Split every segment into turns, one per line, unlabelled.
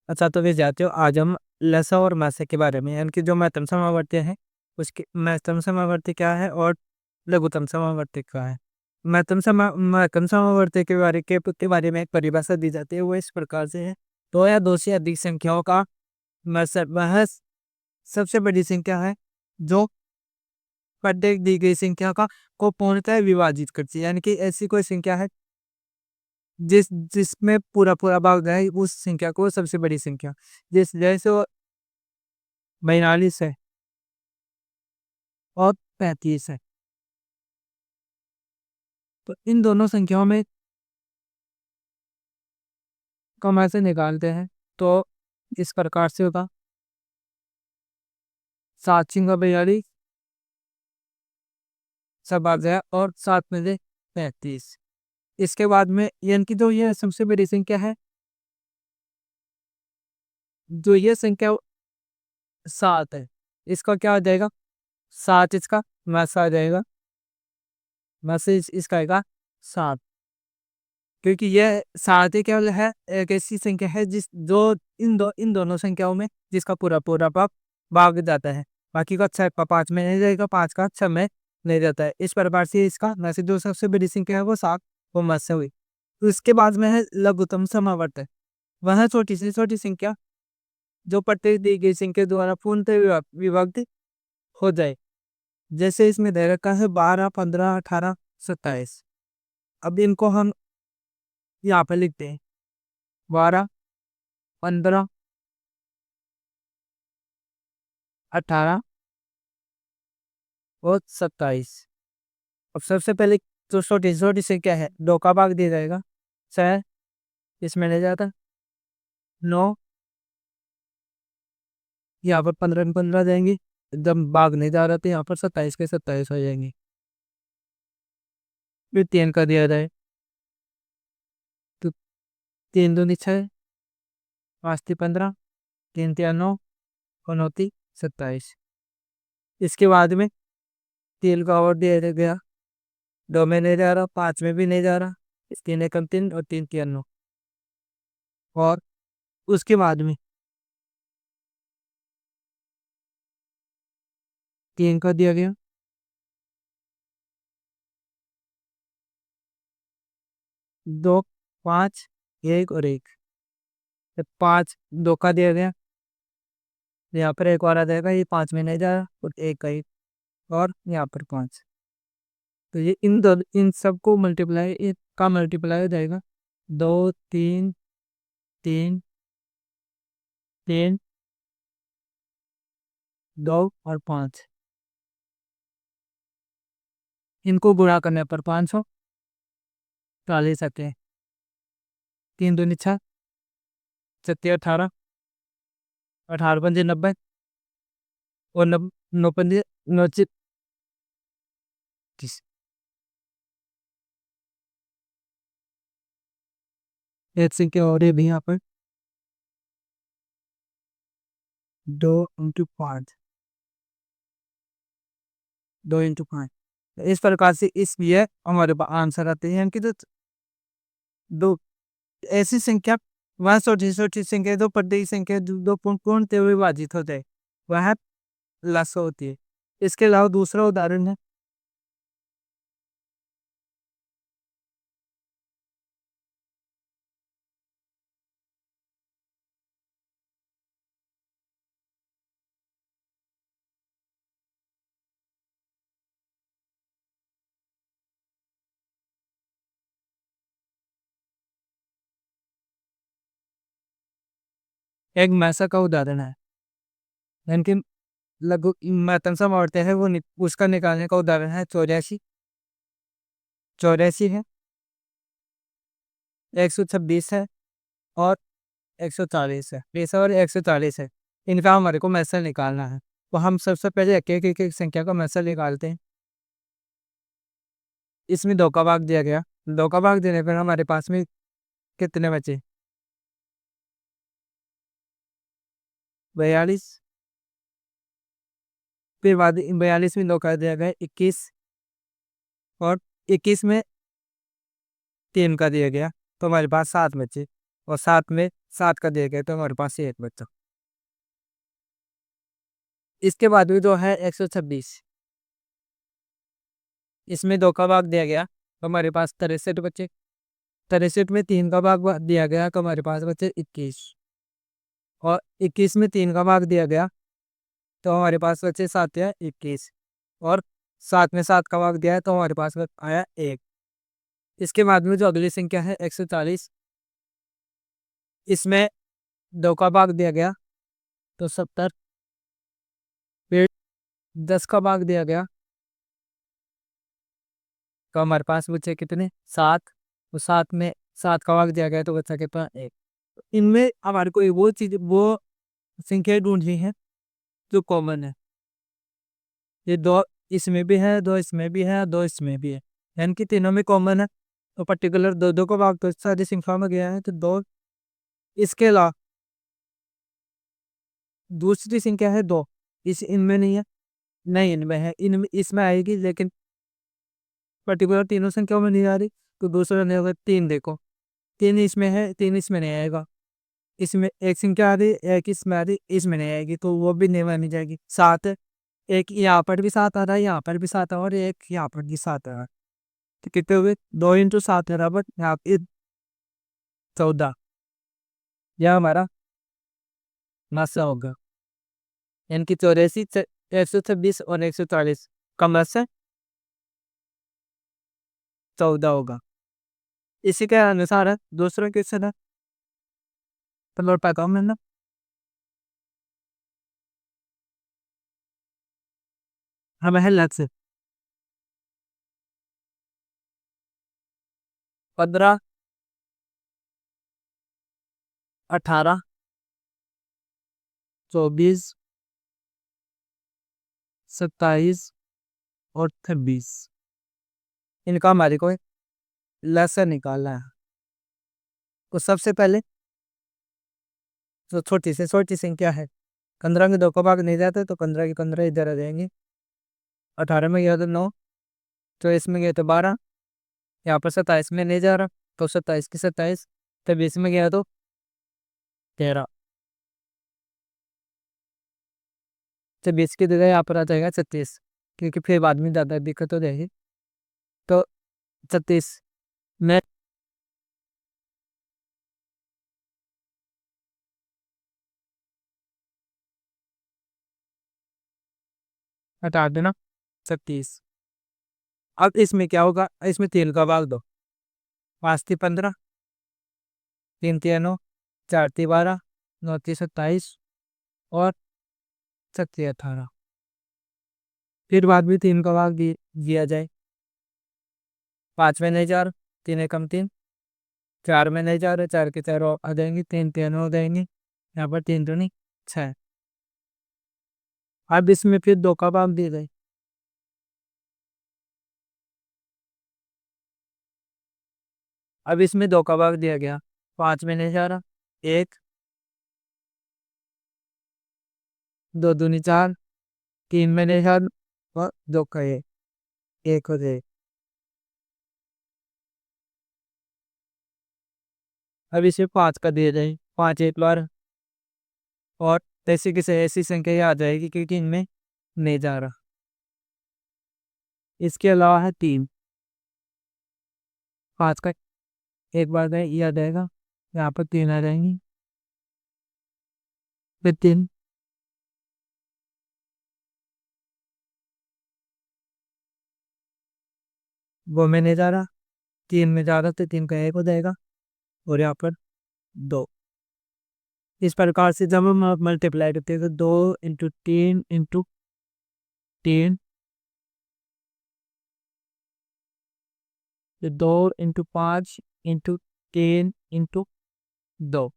अच्छा, तो विद्यार्थियों, आज हम लसा और मासा के बारे में, यानी कि जो महत्तम समावर्ती है उसके महत्तम समावर्ती क्या है और लघुत्तम समावर्ती क्या है। महत्तम समावर्ती के बारे में एक परिभाषा दी जाती है, वो इस प्रकार से है। दो या दो से अधिक संख्याओं का वह सबसे बड़ी संख्या है जो प्रत्येक दी गई संख्या का को पूर्णतः विभाजित करती है, यानी कि ऐसी कोई संख्या है जिसमें पूरा पूरा भाग है उस संख्या को सबसे बड़ी संख्या। जैसे वो 42 है और 35 है। तो इन दोनों संख्याओं में कम ऐसे निकालते हैं तो इस प्रकार से होगा 7 × 42 सब आ गया और 7 में से 35। इसके बाद में यानी कि जो ये सबसे बड़ी संख्या है, जो ये संख्या 7 है, इसका क्या आ जाएगा? 7 इसका मैस आ जाएगा। मैसेज इसका आएगा 7, क्योंकि यह 7 ही केवल है एक ऐसी संख्या है जिस जो इन दोनों संख्याओं में जिसका पूरा पूरा भाग जाता है। बाकी का 6 का 5 में नहीं जाएगा, 5 का 6 में नहीं जाता है। इस प्रकार से इसका मैसेज जो सबसे बड़ी संख्या है वो 7, वो मैसे हुई। तो इसके बाद में है लघुत्तम समावर्त। वह छोटी से छोटी संख्या जो प्रत्येक दी गई संख्या द्वारा पूर्णतः विभक्त हो जाए। जैसे इसमें दे रखा है 12, 15, 18, 27। अब इनको हम यहाँ पे लिखते हैं 12, 15, 18 और 27। अब सबसे पहले तो छोटी छोटी से क्या है, 2 का भाग दिया जाएगा। 6 इसमें नहीं जाता। 9 यहाँ पर 15 में 15 जाएंगे, एकदम भाग नहीं जा रहा, तो यहाँ पर 27 के 27 हो जाएंगे। फिर 3 का दिया जाए तो 3 दूनी 6, 5 × 15, 3 × 9 और 9 × 27। इसके बाद में 3 का और दिया गया, 2 में नहीं जा रहा, 5 में भी नहीं जा रहा। 3 एकम 3 और 3 × 9। और उसके बाद में 3 का दिया गया, 2, 5, 1 और 1। 5 2 का दिया गया, यहाँ पर एक और आ जाएगा, ये 5 में नहीं जा रहा और 1 का 1 और यहाँ पर 5। तो ये इन सबको मल्टीप्लाई हो जाएगा। 2, 3, 3, 3, 2 और 5। इनको गुणा करने पर 540 आते हैं। 3 दूनी 6, 7 18, 18 पंजे 90 और 9 पंजे 9 30। एक संख्या और है भी यहाँ पर, 2 × 5, 2 × 5। इस प्रकार से इसलिए हमारे पास आंसर आते हैं कि दो ऐसी संख्या, वह छोटी छोटी संख्या जो प्रत्येक संख्या दो पूर्ण विभाजित हो जाए, वह लस होती है। इसके अलावा दूसरा उदाहरण है, एक मैसा का उदाहरण है, यानी कि लघु महत्तम समावर्त है वो उसका निकालने का उदाहरण है 84। 84 है, 126 है और 140 है। 20 और 140 है। इनका हमारे को मैसा निकालना है। तो हम सबसे पहले एक संख्या का मैसा निकालते हैं। इसमें 2 का भाग दिया गया, 2 का भाग देने पर हमारे पास में कितने बचे? 42। फिर बाद 42 में 2 का दिया गया 21 और 21 में 3 का दिया गया, तो हमारे पास 7 बचे और 7 में 7 का दिया गया तो हमारे पास ये 1 बचा। इसके बाद में जो है 126, इसमें 2 का भाग दिया गया तो हमारे पास 63 बचे। 63 में 3 का भाग दिया गया तो हमारे पास बचे 21, और 21 में 3 का भाग दिया गया तो हमारे पास बचे 7 या 21, और 7 में 7 का भाग दिया है तो हमारे पास आया 1। इसके बाद में जो अगली संख्या है 140, इसमें 2 का भाग दिया गया तो 70, फिर 10 का भाग दिया गया तो हमारे पास बचे कितने, 7। तो 7 में 7 का भाग दिया गया तो बचा कितना, 1। इनमें हमारे को वो संख्या ढूंढनी है जो कॉमन है। ये 2 इसमें भी है, 2 इसमें भी है, 2 इसमें भी है, यानी कि तीनों में कॉमन है। तो पर्टिकुलर 2 का भाग तो सारी संख्या में गया है तो 2। इसके अलावा दूसरी संख्या है 2, इनमें नहीं है, नहीं इनमें है, इनमें इसमें आएगी लेकिन पर्टिकुलर तीनों संख्याओं में नहीं आ रही। तो दूसरा नहीं होगा 3, देखो 3 इसमें है, 3 इसमें नहीं आएगा। इसमें एक संख्या आ रही, एक इसमें आ रही, इसमें नहीं आएगी तो वो भी नहीं मानी जाएगी। 7, एक यहाँ पर भी 7 आ रहा है, यहाँ पर भी 7 आ रहा है, और एक यहाँ पर भी 7 आ रहा है। तो कितने हुए, 2 × 7 बराबर यहाँ पे 14। यह हमारा मासा होगा, यानी कि 84, 126 और 140 का मासा 14 होगा। इसी के अनुसार है दूसरा क्वेश्चन है, तो नोट पाता हूँ मैं ना। हमें है लक्ष्य 15, 18, 24, 27 और 26, इनका हमारे को लक्ष्य निकालना है। तो सबसे पहले जो छोटी से छोटी संख्या है, 15 के 2 का भाग नहीं जाते तो 15 के 15 इधर आ जाएंगे। 18 में गया तो 9, 24 में गया तो 12, यहाँ पर 27 में नहीं जा रहा तो 27 की 27, 23 में गया तो 13, 26 की जगह यहाँ पर आ जाएगा 36, क्योंकि फिर बाद में ज़्यादा दिक्कत हो जाएगी। तो 36 में हटा देना 36। अब इसमें क्या होगा, इसमें 3 का भाग दो, 5 थी 15, 3 थी 9, 4 थी 12, 9 थी 27 और 7 थी 18। फिर बाद में 3 का भाग दिया जाए, 5 में नहीं 4, 3 एकम 3, 4 में नहीं 4 है, 4 के 4 आ जाएंगे, 3 3 हो जाएंगे, यहाँ पर 3 तो नहीं 6। अब इसमें फिर 2 का भाग दिया जाए, अब इसमें 2 का भाग दिया गया, 5 में नहीं जा रहा, 1, 2 दूनी 4, 3 में नहीं जा रहा और 2 का 1 हो जाए। अब इसे 5 का दिया जाए, 5 एक बार, और ऐसी किसी ऐसी संख्या ही आ जाएगी क्योंकि इनमें नहीं जा रहा। इसके अलावा है 3, 5 का एक बार गए ये आ जाएगा, यहाँ पर 3 आ जाएंगी, फिर 3, वो में नहीं जा रहा, 3 में जा रहा तो 3 का 1 हो जाएगा, और यहाँ पर 2। इस प्रकार से जब हम मल्टीप्लाई करते हैं तो 2 × 3 × 3, 2 × 5 × 3 × 2।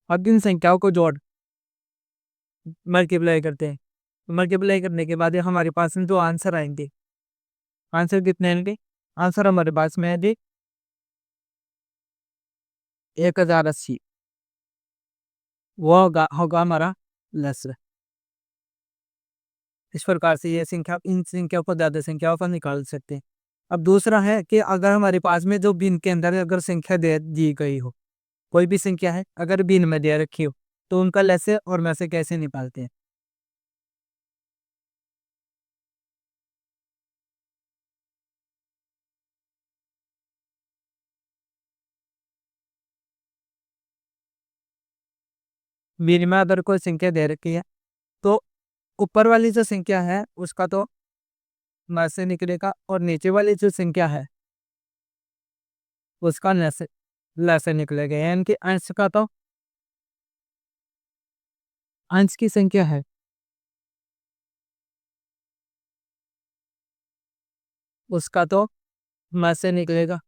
अब इन संख्याओं को जोड़ मल्टीप्लाई करते हैं, मल्टीप्लाई करने के बाद हमारे पास में जो आंसर आएंगे, आंसर कितने आएंगे, आंसर हमारे पास में है 1080, वो होगा हमारा लक्ष्य। इस प्रकार से ये संख्या, इन संख्याओं को ज्यादा संख्याओं पर निकाल सकते हैं। अब दूसरा है कि अगर हमारे पास में जो बिन के अंदर अगर संख्या दे दी गई हो कोई भी संख्या है अगर भिन्न में दे रखी हो तो उनका लसे और मैसे कैसे निकालते हैं। भिन्न में अगर कोई संख्या दे रखी है तो ऊपर वाली जो संख्या है उसका तो मैसे निकलेगा और नीचे वाली जो संख्या है उसका लसे लसे निकलेगा, यानी कि अंश का तो अंश की संख्या है उसका तो मैसे निकलेगा।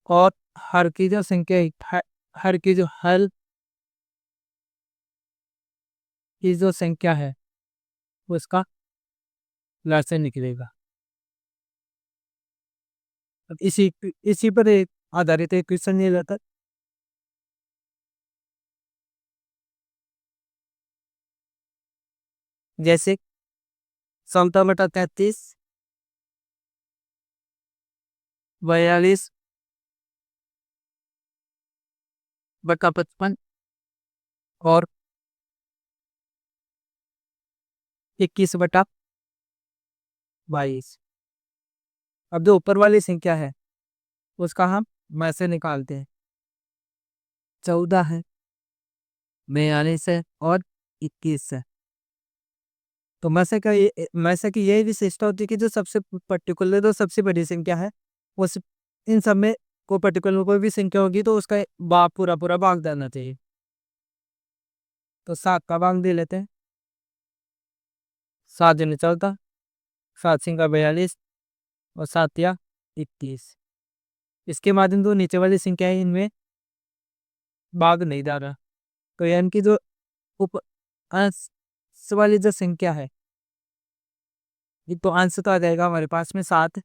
और हर की जो संख्या हर की जो हल की जो संख्या है उसका लसे निकलेगा। अब इसी इसी पर एक आधारित एक क्वेश्चन ये रहता है। जैसे 17/33, 42/55 और 21/22। अब जो ऊपर वाली संख्या है उसका हम में से निकालते हैं। 14 है, 42 है और 21 है। तो में से की यही विशेषता होती है कि जो सबसे पर्टिकुलर जो सबसे बड़ी संख्या है उस इन सब में कोई पर्टिकुलर कोई भी संख्या होगी तो उसका पूरा पूरा भाग देना चाहिए। तो 7 का भाग दे लेते हैं। 7 दूनी 14, 7 सिंगा 42 और 7 या 21। इसके माध्यम जो नीचे वाली संख्या है इनमें भाग नहीं जा रहा, तो यानी कि जो उप अंश वाली जो संख्या है ये तो अंश तो आ जाएगा हमारे पास में 7।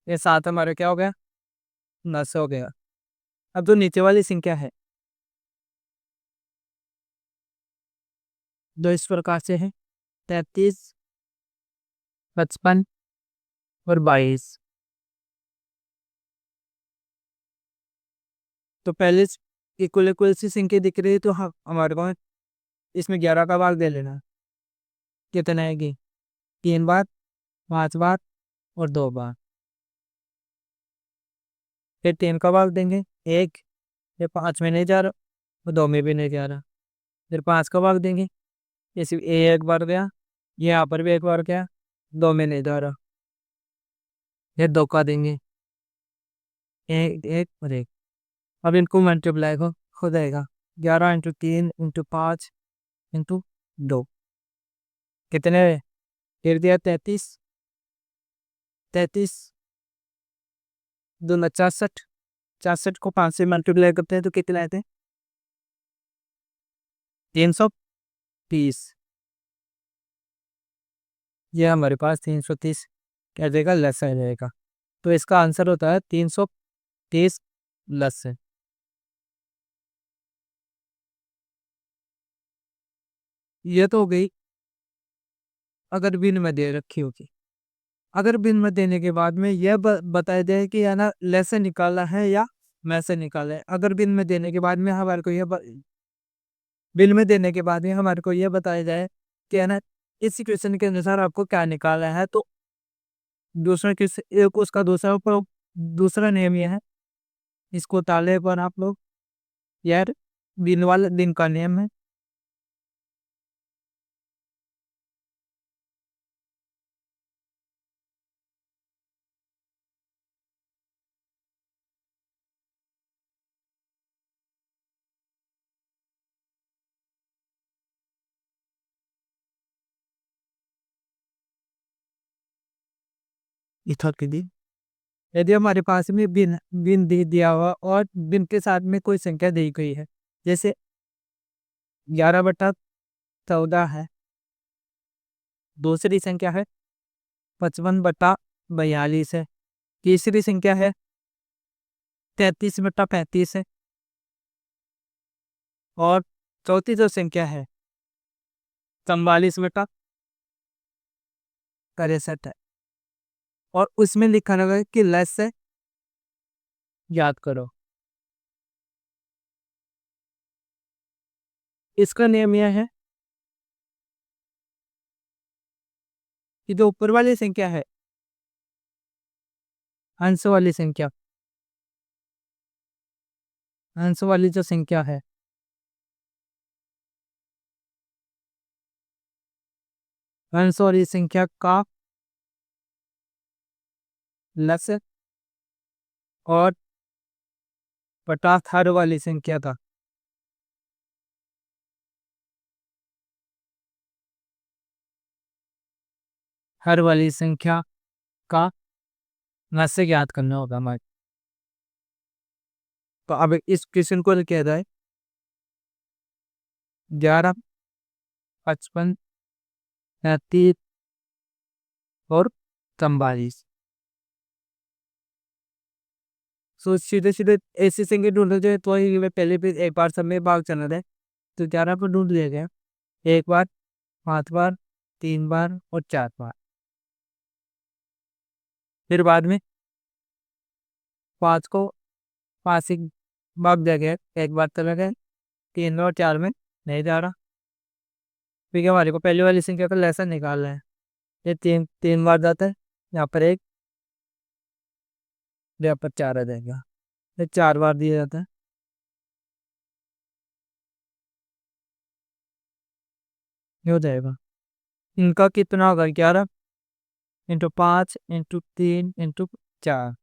ये 7 हमारा क्या हो गया, नस हो गया। अब जो नीचे वाली संख्या है जो इस प्रकार से है 33, 55 और 22। तो पहले इक्वल इक्वल सी संख्या दिख रही है तो हमारे को इसमें 11 का भाग दे लेना। कितना आएगी, 3 बार, 5 बार और 2 बार। फिर 3 का भाग देंगे 1, ये 5 में नहीं जा रहा और 2 में भी नहीं जा रहा। फिर 5 का भाग देंगे, ये सिर्फ एक बार गया, ये यहाँ पर भी एक बार गया, 2 में नहीं जा रहा। फिर 2 का देंगे, एक एक और एक। अब इनको मल्टीप्लाई हो जाएगा 11 × 3 × 5 × 2 कितने हुए? फिर दिया 33, 33 दूना 64, 64 को 5 से मल्टीप्लाई करते हैं तो कितने आते हैं, 330। ये हमारे पास 330 क्या देगा, लस आ जाएगा। तो इसका आंसर होता है 330 लस है। ये तो हो गई अगर बिन में दे रखी होगी। अगर बिन में देने के बाद में यह बताया जाए कि है ना लेसे निकालना है या में से निकालना है। अगर बिन में देने के बाद में हमारे को बिल में देने के बाद में हमारे को यह बताया जाए कि है ना इस इक्वेशन के अनुसार आपको क्या निकालना है, तो दूसरा किस एक उसका दूसरा नियम यह है, इसको ताले पर आप लोग यार बिन वाले दिन का नियम है। इथर के दिन यदि हमारे पास में बिन बिन दे दिया हुआ और बिन के साथ में कोई संख्या दी गई है, जैसे 11/14 है, दूसरी संख्या है 55/42 है, तीसरी संख्या है 33/35 है और चौथी जो संख्या है 44/63 है। और उसमें लिखा रहेगा कि लस से याद करो। इसका नियम यह है कि जो ऊपर वाली संख्या है, अंश वाली संख्या, अंश वाली जो संख्या है, अंश वाली संख्या का लस और बटा हर वाली संख्या का, हर वाली संख्या का लस ज्ञात करना होगा हमारे। तो अब इस क्वेश्चन को क्या है, 11, 55, 33 और 44। सो सीधे सीधे ऐसी संख्या ढूंढ जाए तो ही मैं पहले भी एक बार सब में भाग चला जाए, तो 11 पर ढूंढ लिया गया, एक बार, 5 बार, 3 बार और 4 बार। फिर बाद में 5 को 5 से भाग दिया गया, एक बार चला गया, 3 और 4 में नहीं जा रहा। फिर हमारे को पहले वाली संख्या का लेसन निकालना है। ये 3 बार जाता है, यहाँ पर 1, यहाँ पर 4 आ जाएगा। ये 4 बार दिया जाता है, ये हो जाएगा। इनका कितना होगा, 11 इंटू 5 इंटू 3 इंटू 4,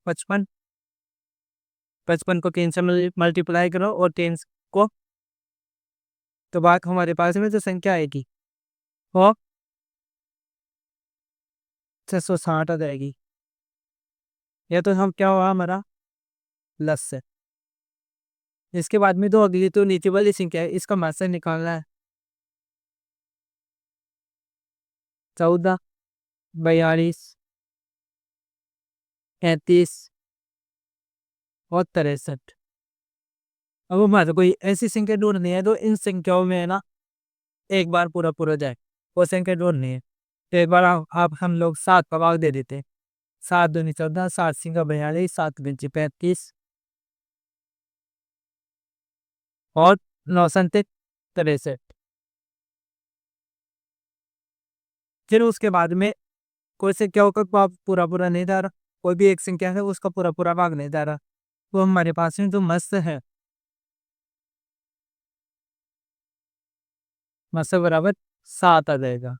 55। 55 को 3 से मल्टीप्लाई करो और 3 को, तो बात हमारे पास में जो संख्या आएगी वो 660 आ जाएगी। या तो हम क्या हुआ हमारा लस से। इसके बाद में तो अगली तो नीचे वाली संख्या है, इसका मात्रा निकालना है। 14, 42, 33 और 63। अब हमारे कोई ऐसी संख्या ढूंढनी है तो इन संख्याओं में है ना एक बार पूरा पूरा जाए, वो संख्या ढूंढनी है। तो एक बार आप हम लोग 7 का भाग दे देते हैं। 7 दूनी 14, 7 सिंगा 42, 7 पंची 35 और 9 संते 63। फिर उसके बाद में कोई संख्याओं का भाग पूरा पूरा नहीं जा रहा, कोई भी एक संख्या है उसका पूरा पूरा भाग नहीं जा रहा, तो हमारे पास में जो मस्त है, मस्त बराबर 7 आ जाएगा।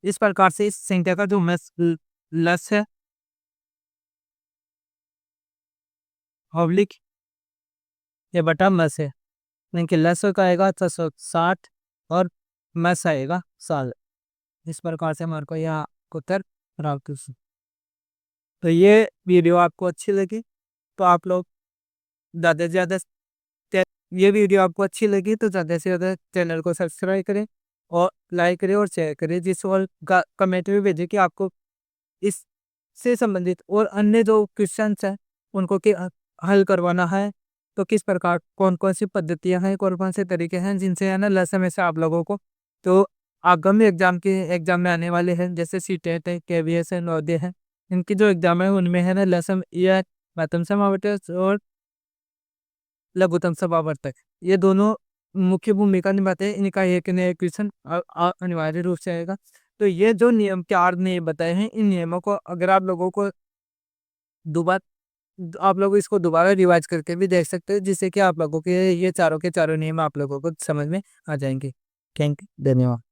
इस प्रकार से इस संख्या का जो लस है ऑब्लिक ये बटा मस है, इनके लस का आएगा 660 और मस आएगा 7। इस प्रकार से हमारे को यहाँ उत्तर प्राप्त हो। तो ये वीडियो आपको अच्छी लगी तो आप लोग ज़्यादा से ज़्यादा ये वीडियो आपको अच्छी लगी तो ज़्यादा से ज़्यादा चैनल को सब्सक्राइब करें और लाइक करें और शेयर करें, जिस और कमेंट में भेजें कि आपको इससे संबंधित और अन्य जो क्वेश्चंस हैं उनको हल करवाना है, तो किस प्रकार कौन कौन सी पद्धतियां हैं, कौन कौन से तरीके हैं जिनसे है ना लस हमेशा आप लोगों को तो आगामी एग्जाम में आने वाले हैं, जैसे सीटेट है, केवीएस है, नवोदय है, इनकी जो एग्जाम है उनमें है ना लसम या महत्तम समावर्तक और लघुत्तम समावर्तक ये दोनों मुख्य भूमिका निभाते हैं। इनका एक न एक क्वेश्चन अनिवार्य रूप से आएगा। तो ये जो नियम 4 नियम बताए हैं, इन नियमों को अगर आप लोगों को दोबारा आप लोग इसको दोबारा रिवाइज करके भी देख सकते हैं, जिससे कि आप लोगों के ये चारों के चारों नियम आप लोगों को समझ में आ जाएंगे। थैंक यू, धन्यवाद।